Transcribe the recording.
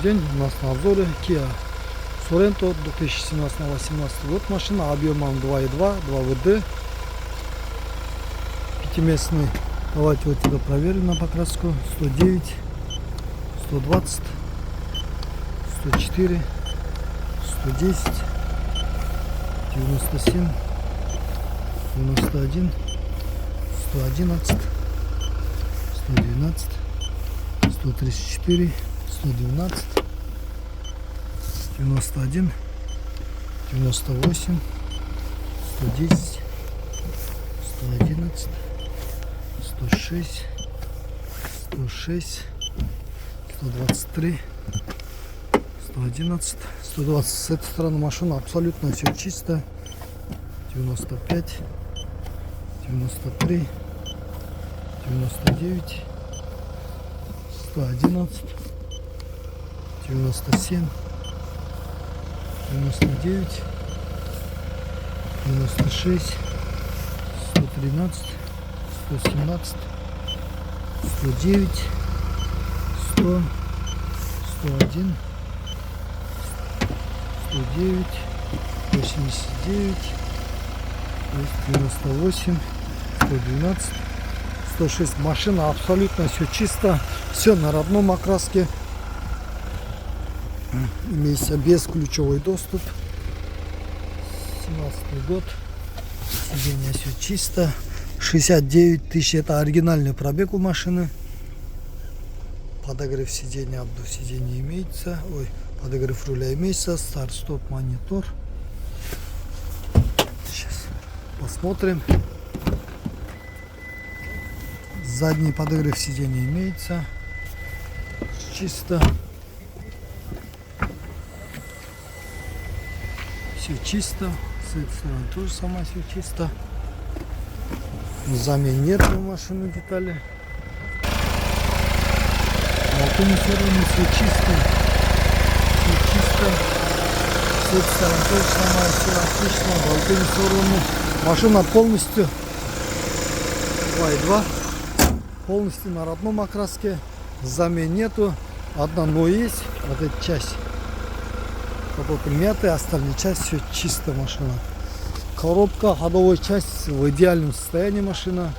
день. У нас на обзоре Kia Sorento 2017-18 год машина объемом 2.2, 2 ВД, пятиместный. Давайте вот это проверим на покраску. 109, 120, 104, 110, 97, 91, 111, 112, 134, 112, 91, 98, 110, 111, 106, 106, 123, 111, 120. С этой стороны машина абсолютно все чисто. 95, 93, 99, 111, 97, 99, 96, 113, 117, 109, 100, 101, 109, 89, 98, 112, 106. Машина абсолютно все чисто, все на родном окраске. Имеется бесключевой доступ. 17 год. Сиденье все чисто. 69 тысяч, это оригинальный пробег у машины. Подогрев сиденья, обдув сиденья имеется. Ой, подогрев руля имеется. Старт-стоп монитор. Сейчас посмотрим. Задний подогрев сиденья имеется. Чисто. Все чисто. С этой стороны тоже сама все чисто. Замен нет у машины детали. Балконы все равно все чисто. Все чисто. С этой стороны тоже сама все отлично. Балконы все равно. Машина полностью 2.2. Полностью на родном окраске. Замен нету. Одна но есть. Вот эта часть. Капот мятый, остальная часть все чисто машина. Коробка, ходовая часть в идеальном состоянии машина.